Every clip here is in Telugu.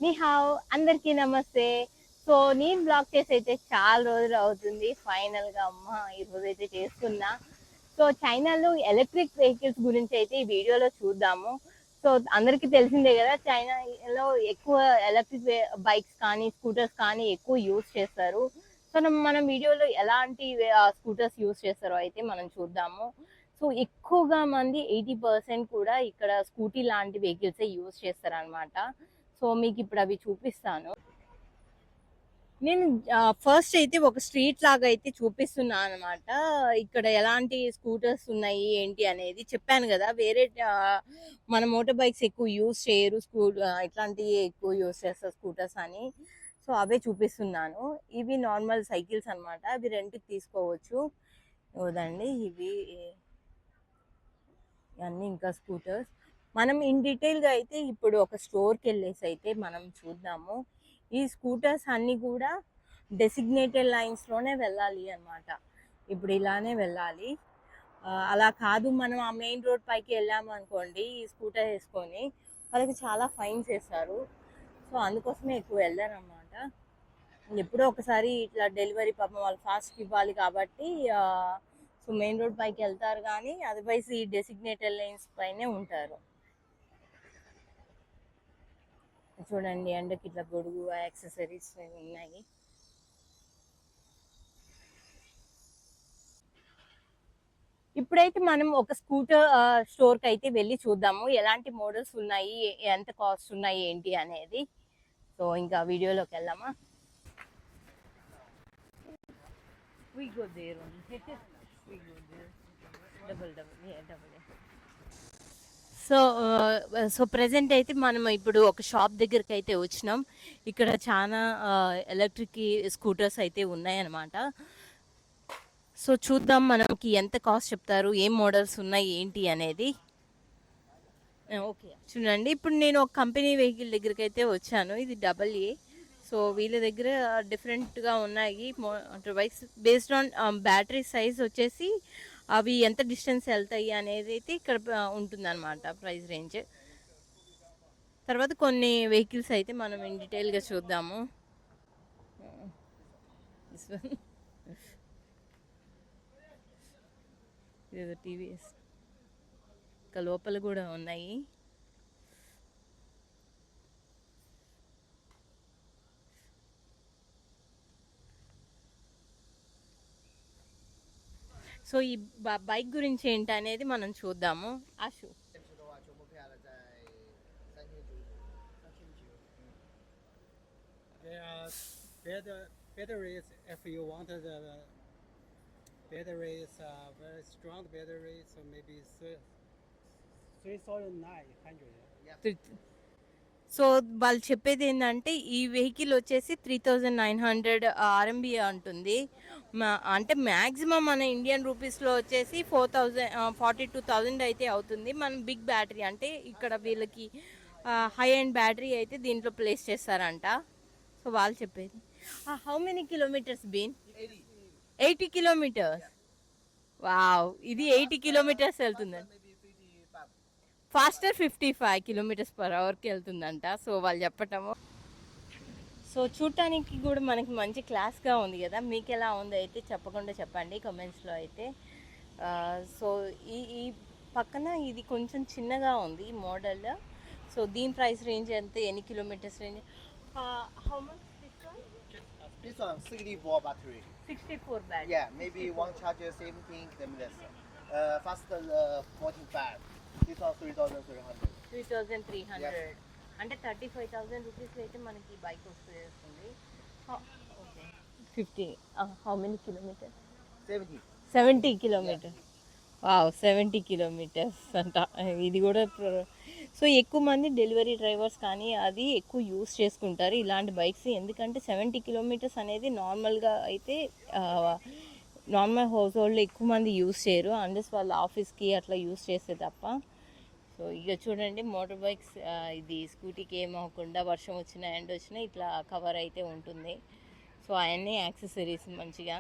నీ హావ్ అందరికీ నమస్తే. సో నేను బ్లాగ్ చేసి అయితే చాలా రోజులు అవుతుంది. ఫైనల్ గా అమ్మ ఈ రోజు అయితే చేస్తున్నా. సో చైనాలో ఎలక్ట్రిక్ వెహికల్స్ గురించి అయితే ఈ వీడియోలో చూద్దాము. సో అందరికీ తెలిసిందే కదా, చైనాలో ఎక్కువ ఎలక్ట్రిక్ బైక్స్ కానీ స్కూటర్స్ కానీ ఎక్కువ యూజ్ చేస్తారు. సో మనం వీడియోలో ఎలాంటి స్కూటర్స్ యూజ్ చేస్తారో అయితే మనం చూద్దాము. సో ఎక్కువగా మంది 80% కూడా ఇక్కడ స్కూటీ లాంటి వెహికల్స్ యూజ్ చేస్తారు అనమాట. సో మీకు ఇప్పుడు అవి చూపిస్తాను. నేను ఫస్ట్ అయితే ఒక స్ట్రీట్ లాగా అయితే చూపిస్తున్నా అనమాట. ఇక్కడ ఎలాంటి స్కూటర్స్ ఉన్నాయి ఏంటి అనేది చెప్పాను కదా. వేరే మన మోటార్ బైక్స్ ఎక్కువ యూజ్ చేయరు, ఇట్లాంటివి ఎక్కువ యూజ్ చేస్తారు స్కూటర్స్ అని. సో అవే చూపిస్తున్నాను. ఇవి నార్మల్ సైకిల్స్ అనమాట. అవి రెంట్కి తీసుకోవచ్చు. ఇవ్వదండి ఇవి ఇవన్నీ ఇంకా స్కూటర్స్. మనం ఇన్ డీటెయిల్గా అయితే ఇప్పుడు ఒక స్టోర్కి వెళ్ళేసి అయితే మనం చూద్దాము. ఈ స్కూటర్స్ అన్నీ కూడా డెసిగ్నేటెడ్ లైన్స్లోనే వెళ్ళాలి అనమాట. ఇప్పుడు ఇలానే వెళ్ళాలి. అలా కాదు, మనం ఆ మెయిన్ రోడ్ పైకి వెళ్ళాము అనుకోండి ఈ స్కూటర్ వేసుకొని, వాళ్ళకి చాలా ఫైన్స్ వేస్తారు. సో అందుకోసమే ఎక్కువ వెళ్ళారు అనమాట. ఎప్పుడో ఒకసారి ఇట్లా డెలివరీ పాపం వాళ్ళు ఫాస్ట్కి ఇవ్వాలి కాబట్టి సో మెయిన్ రోడ్ పైకి వెళ్తారు, కానీ అదర్వైజ్ ఈ డెసిగ్నేటెడ్ లైన్స్ పైనే ఉంటారు. చూడండి ఎండకి ఇట్లా గొడుగు యాక్సెసరీస్ ఉన్నాయి. ఇప్పుడైతే మనం ఒక స్కూటర్ స్టోర్కి అయితే వెళ్ళి చూద్దాము ఎలాంటి మోడల్స్ ఉన్నాయి, ఎంత కాస్ట్ ఉన్నాయి ఏంటి అనేది. సో ఇంకా వీడియోలోకి వెళ్దామా. We go there only. We go there. Double. Yeah, double. So present అయితే మనం ఇప్పుడు ఒక షాప్ దగ్గరికి అయితే వచ్చినాం. ఇక్కడ చాలా ఎలక్ట్రిక్ స్కూటర్స్ అయితే ఉన్నాయన్నమాట. సో చూద్దాం మనకి ఎంత కాస్ట్ చెప్తారు, ఏం మోడల్స్ ఉన్నాయి ఏంటి అనేది. ఓకే చూడండి, ఇప్పుడు నేను ఒక కంపెనీ వెహికల్ దగ్గరికి అయితే వచ్చాను. ఇది AA. సో వీళ్ళ దగ్గర డిఫరెంట్గా ఉన్నాయి motor bikes. Based on battery size వచ్చేసి అవి ఎంత డిస్టెన్స్ వెళ్తాయి అనేది అయితే ఇక్కడ ఉంటుందన్నమాట ప్రైస్ రేంజ్. తర్వాత కొన్ని వెహికల్స్ అయితే మనం ఇన్ డీటెయిల్గా చూద్దాము. ఇదేదో టీవీఎస్, ఇంకా లోపల కూడా ఉన్నాయి. సో ఈ బైక్ గురించి ఏంటి అనేది మనం చూద్దాము. ఆశు There are batteries if you wanted the batteries, very strong batteries, so maybe 3,900. So వాళ్ళు చెప్పేది ఏంటంటే ఈ వెహికల్ వచ్చేసి 3900 RMB ఉంటుంది. అంటే మ్యాక్సిమం మన ఇండియన్ రూపీస్లో వచ్చేసి 42,000 అయితే అవుతుంది. మనం బిగ్ బ్యాటరీ అంటే ఇక్కడ వీళ్ళకి హై అండ్ బ్యాటరీ అయితే దీంట్లో ప్లేస్ చేస్తారంట. సో వాళ్ళు చెప్పేది. How many kilometres been? 80 kilometres. Wow, ఇది 80 కిలోమీటర్స్ వెళ్తుందండి. ఫాస్టర్ 55 km/hకి వెళ్తుందంట. సో వాళ్ళు చెప్పటము. సో చూడటానికి కూడా మనకి మంచి క్లాస్గా ఉంది కదా. మీకు ఎలా ఉంది అయితే చెప్పకుండా చెప్పండి కమెంట్స్లో అయితే. సో ఈ పక్కన ఇది కొంచెం చిన్నగా ఉంది మోడల్. సో దీని ప్రైస్ రేంజ్ ఎంత, ఎన్ని kilometres range? How much This one 64 battery. 64 battery. Yeah, maybe one charger 17 kilometers. Faster 45. This one 3,300. 3,300. అంటే 35,000 రూపీస్ అయితే మనకి బైక్ వస్తుంది. Okay 50. How many kilometres? 70. 70 kilometres. Wow, 70 kilometres అంట. ఇది కూడా సో ఎక్కువ మంది డెలివరీ డ్రైవర్స్ కానీ అది ఎక్కువ యూస్ చేసుకుంటారు ఇలాంటి బైక్స్. ఎందుకంటే 70 కిలోమీటర్స్ అనేది నార్మల్గా అయితే నార్మల్ హౌస్ హోల్డ్లో ఎక్కువ మంది యూస్ చేయరు, అండర్స్ వాళ్ళ ఆఫీస్కి అట్లా యూస్ చేస్తే తప్ప. సో ఇక చూడండి మోటార్ బైక్స్, ఇది స్కూటీకి ఏమవకుండా వర్షం వచ్చినా ఎండ వచ్చినా ఇట్లా కవర్ అయితే ఉంటుంది. సో అవన్నీ యాక్సెసరీస్ మంచిగా.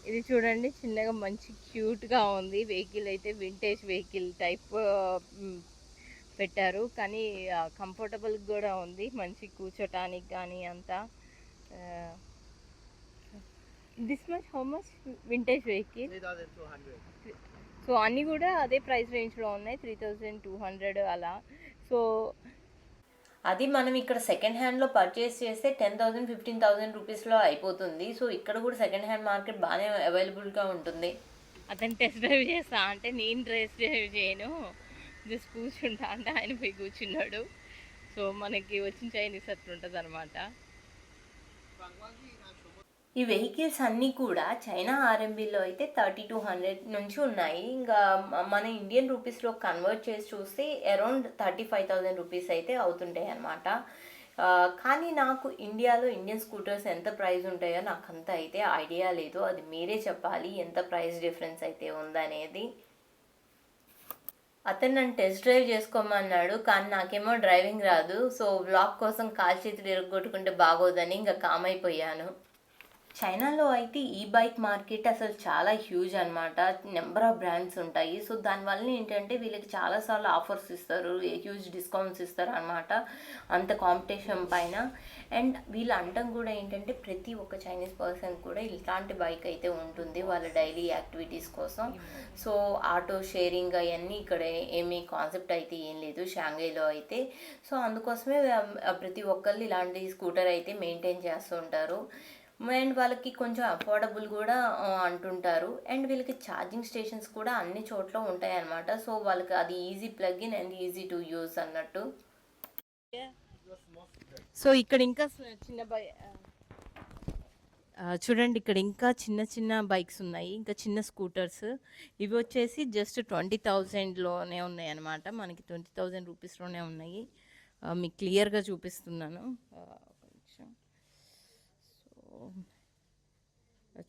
ఇది చూడండి చిన్నగా మంచి క్యూట్గా ఉంది వెహికల్ అయితే. వింటేజ్ వెహికల్ టైప్ పెట్టారు. కానీ కంఫర్టబుల్ కూడా ఉంది, మంచి కూర్చోటానికి కానీ అంతా. This much how much vintage vehicle? 3200. So అన్నీ కూడా అదే ప్రైస్ రేంజ్లో ఉన్నాయి, 3200 అలా. సో అది మనం ఇక్కడ సెకండ్ హ్యాండ్లో పర్చేస్ చేస్తే 10,000 15,000 రూపీస్లో అయిపోతుంది. సో ఇక్కడ కూడా సెకండ్ హ్యాండ్ మార్కెట్ బాగానే అవైలబుల్గా ఉంటుంది. అతను టెస్ట్ డ్రైవ్ చేస్తా అంటే నేను టెస్ట్ డ్రైవ్ చేయను, జస్ట్ కూర్చుంటా అంటే ఆయన పోయి కూర్చున్నాడు. సో మనకి వచ్చిన చైనీస్ అట్లా ఉంటుంది అనమాట. ఈ వెహికల్స్ అన్నీ కూడా చైనా ఆర్ఎంబీలో అయితే 3200 నుంచి ఉన్నాయి. ఇంకా మన ఇండియన్ రూపీస్లో కన్వర్ట్ చేసి చూస్తే అరౌండ్ 35,000 రూపీస్ అయితే అవుతుంటాయి అన్నమాట. కానీ నాకు ఇండియాలో ఇండియన్ స్కూటర్స్ ఎంత ప్రైస్ ఉంటాయో నాకు అంత అయితే ఐడియా లేదు, అది మీరే చెప్పాలి ఎంత ప్రైస్ డిఫరెన్స్ అయితే ఉందనేది. అతను నన్ను టెస్ట్ డ్రైవ్ చేసుకోమన్నాడు, కానీ నాకేమో డ్రైవింగ్ రాదు. సో వ్లాగ్ కోసం కాల్ చేతులు ఇరగొట్టుకుంటే బాగోదని ఇంకా కామ్ అయిపోయాను. చైనాలో అయితే ఈ బైక్ మార్కెట్ అసలు చాలా హ్యూజ్ అనమాట, నెంబర్ ఆఫ్ బ్రాండ్స్ ఉంటాయి. సో దానివల్ల ఏంటంటే వీళ్ళకి చాలాసార్లు ఆఫర్స్ ఇస్తారు, హ్యూజ్ డిస్కౌంట్స్ ఇస్తారు అనమాట అంత కాంపిటీషన్ పైన. అండ్ వీళ్ళ అంటం కూడా ఏంటంటే ప్రతి ఒక్క చైనీస్ పర్సన్ కూడా ఇలాంటి బైక్ అయితే ఉంటుంది వాళ్ళ డైలీ యాక్టివిటీస్ కోసం. సో ఆటో షేరింగ్ అవన్నీ ఇక్కడ ఏమీ కాన్సెప్ట్ అయితే ఏం లేదు షాంఘైలో అయితే. సో అందుకోసమే ప్రతి ఒక్కళ్ళు ఇలాంటి స్కూటర్ అయితే మెయింటైన్ చేస్తూ ఉంటారు. అండ్ వాళ్ళకి కొంచెం అఫోర్డబుల్ కూడా అంటుంటారు. అండ్ వీళ్ళకి ఛార్జింగ్ స్టేషన్స్ కూడా అన్ని చోట్ల ఉంటాయి అన్నమాట. సో వాళ్ళకి అది easy plug in and easy to use అన్నట్టు. సో ఇక్కడ ఇంకా చిన్న చూడండి, ఇక్కడ ఇంకా చిన్న చిన్న బైక్స్ ఉన్నాయి, ఇంకా చిన్న స్కూటర్స్. ఇవి వచ్చేసి జస్ట్ 20,000లోనే ఉన్నాయి అన్నమాట, మనకి 20,000 రూపీస్లోనే ఉన్నాయి. మీకు క్లియర్గా చూపిస్తున్నాను కొంచెం.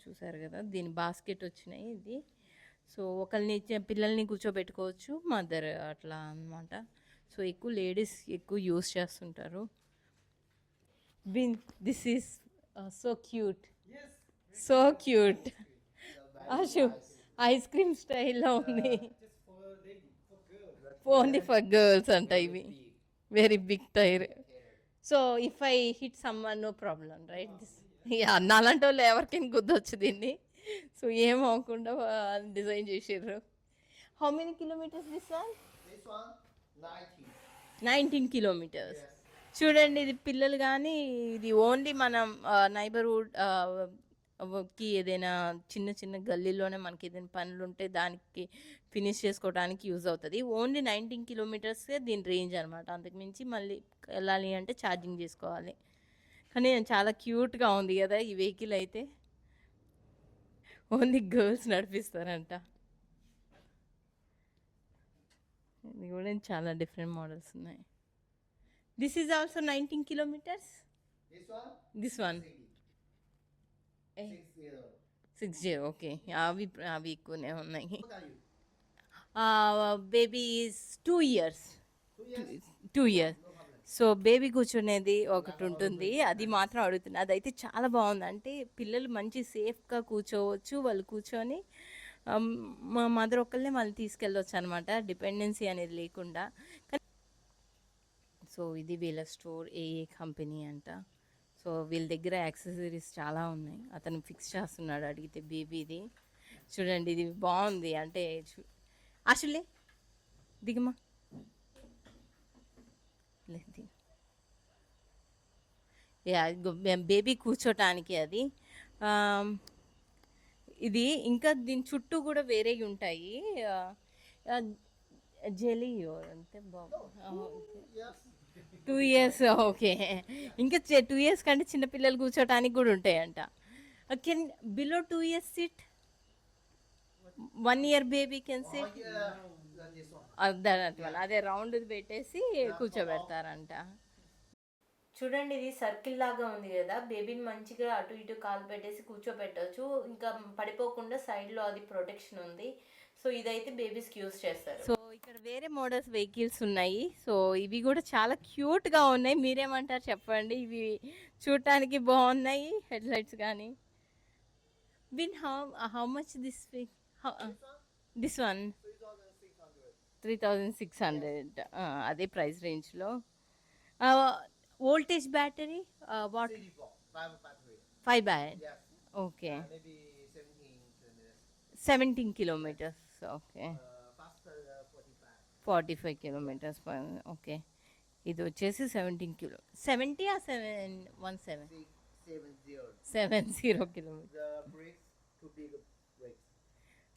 చూసారు కదా, దీని బాస్కెట్ వచ్చినాయి ఇది. సో ఒకరిని పిల్లల్ని కూర్చోబెట్టుకోవచ్చు, మదర్ అట్లా అన్నమాట. సో ఎక్కువ లేడీస్ ఎక్కువ యూస్ చేస్తుంటారు. This is so cute, so cute. Ice cream స్టైల్లో ఉంది, ఓన్లీ ఫర్ గర్ల్స్ అంట ఇవి. Very big tyre. So if I hit someone no problem right? This నాలాంటి వాళ్ళు ఎవరికైనా గుద్దొచ్చు దీన్ని. సో ఏమవకుండా డిజైన్ చేసారు. How many kilometres this one? 19 kilometres. చూడండి, ఇది పిల్లలు కానీ ఇది ఓన్లీ మనం నైబర్హుడ్కి ఏదైనా చిన్న చిన్న గల్లీలోనే మనకి ఏదైనా పనులు ఉంటే దానికి ఫినిష్ చేసుకోవడానికి యూజ్ అవుతుంది. ఓన్లీ 19 కిలోమీటర్సే దీని రేంజ్ అనమాట. అంతకుమించి మళ్ళీ వెళ్ళాలి అంటే ఛార్జింగ్ చేసుకోవాలి. కానీ చాలా క్యూట్గా ఉంది కదా ఈ వెహికల్ అయితే. ఓన్లీ గర్ల్స్ నడిపిస్తారంట. ఇది కూడా చాలా డిఫరెంట్ మోడల్స్ ఉన్నాయి. This is also 19 kilometres. This one 60. Okay, అవి ఎక్కువనే ఉన్నాయి. Baby is 2 years. 2 years. So baby కూర్చునేది ఒకటి ఉంటుంది, అది మాత్రం అడుగుతుంది. అదైతే చాలా బాగుంది, అంటే పిల్లలు మంచి సేఫ్గా కూర్చోవచ్చు, వాళ్ళు కూర్చొని మా మదర్ ఒకళ్ళనే వాళ్ళు తీసుకెళ్ళవచ్చు అనమాట, డిపెండెన్సీ అనేది లేకుండా. సో ఇది వీళ్ళ స్టోర్, ఏ కంపెనీ అంట. సో వీళ్ళ దగ్గర యాక్సెసరీస్ చాలా ఉన్నాయి. అతను ఫిక్స్ చేస్తున్నాడు అడిగితే బేబీది. చూడండి, ఇది బాగుంది. అంటే అసలే దిగమా లేదు, బేబీ కూర్చోటానికి అది. ఇది ఇంకా దీని చుట్టూ కూడా వేరే ఉంటాయి. జెలీ అంతే బాబు. 2 years. ఓకే, ఇంకా 2 years కంటే చిన్నపిల్లలు కూర్చోటానికి కూడా ఉంటాయంట. Can below 2 years SIT? 1 year baby can SIT? అదే రౌండ్ పెట్టేసి కూర్చోబెడతారంట. చూడండి, ఇది సర్కిల్ లాగా ఉంది కదా, బేబీని మంచిగా అటు ఇటు కాలు పెట్టేసి కూర్చోబెట్టవచ్చు, ఇంకా పడిపోకుండా సైడ్లో అది ప్రొటెక్షన్ ఉంది. సో ఇదైతే బేబీస్కి యూస్ చేస్తారు. సో ఇక్కడ వేరే మోడల్స్ వెహికల్స్ ఉన్నాయి. సో ఇవి కూడా చాలా క్యూట్గా ఉన్నాయి. మీరేమంటారు చెప్పండి? ఇవి చూడటానికి బాగున్నాయి, హెడ్ లైట్స్ కానీ. విన్ హౌ మచ్ దిస్ వన్? 3,600. 3600 అదే ప్రైస్ రేంజ్లో. Voltage battery what? 64, 5 battery. 5 bat. Yes. Okay. Maybe 17 kilometers. 17 kilometres. Okay. Faster 45. 45 kilometres. Okay. ఇది వచ్చేసి 17 కిలో 70 ఆ 717 70. 70 kilometre. The brakes, too big brakes.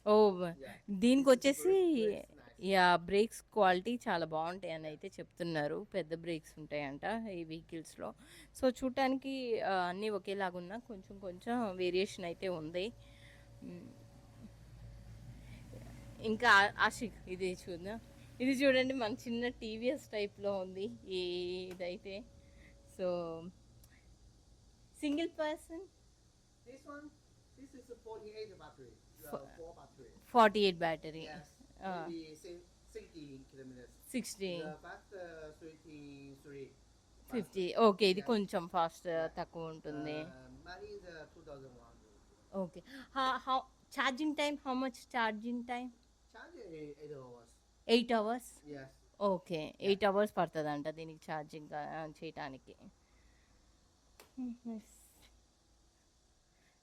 ఓ Yeah. దీనికి వచ్చేసి Brakes nice. Yeah brakes quality చాలా బాగుంటాయి అని అయితే చెప్తున్నారు. పెద్ద బ్రేక్స్ ఉంటాయంట ఈ వెహికల్స్లో. సో చూడటానికి అన్నీ ఒకేలాగున్నా కొంచెం కొంచెం వేరియేషన్ అయితే ఉంది. మ్, ఇంకా ఆషిక్ ఇది చూద్దాం. ఇది చూడండి మన చిన్న టీవీఎస్ టైప్లో ఉంది ఈ ఇదైతే. So single person This one, this is a 48 battery. 4 battery. 48 battery. Yes. Maybe 60 kilometers. 60 The fast 33. 50. Okay. ఇది కొంచెం ఫాస్ట్ తక్కువ ఉంటుంది. Money is 2001. Okay. How charging time, how much charging time? Charge 8 hours. 8 hours. Yes. Okay. 8 hours పడుతుందంట దీనికి ఛార్జింగ్ చేయటానికి.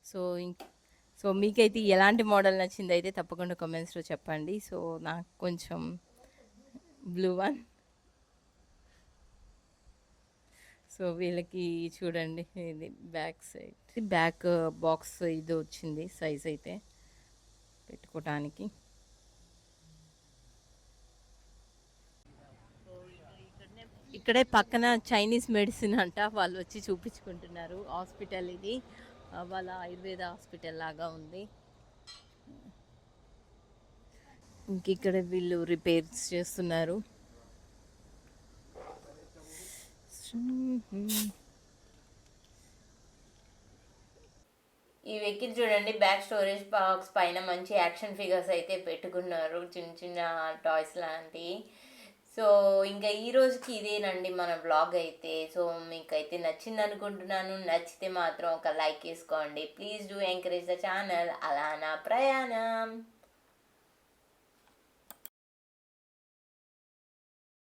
సో సో మీకైతే ఎలాంటి మోడల్ నచ్చింది అయితే తప్పకుండా కామెంట్స్లో చెప్పండి. సో నాకు కొంచెం బ్లూ వన్. సో వీళ్ళకి చూడండి ఇది బ్యాక్ సైడ్ బ్యాక్ బాక్స్ ఇది వచ్చింది సైజ్ అయితే పెట్టుకోవటానికి. ఇక్కడే పక్కన చైనీస్ మెడిసిన్ అంట వాళ్ళు వచ్చి చూపించుకుంటున్నారు. హాస్పిటల్ ఇది వాళ్ళ ఆయుర్వేద హాస్పిటల్ లాగా ఉంది. ఇంక ఇక్కడ వీళ్ళు రిపేర్స్ చేస్తున్నారు. ఈ వెహికల్ చూడండి బ్యాక్ స్టోరేజ్ బాక్స్ పైన మంచి యాక్షన్ ఫిగర్స్ అయితే పెట్టుకున్నారు, చిన్న చిన్న టాయ్స్ లాంటివి. సో ఇంకా ఈ రోజుకి ఇదేనండి మన బ్లాగ్ అయితే. సో మీకైతే నచ్చింది అనుకుంటున్నాను. నచ్చితే మాత్రం ఒక లైక్ వేసుకోండి. Please do encourage the channel. అలా నా ప్రయాణం.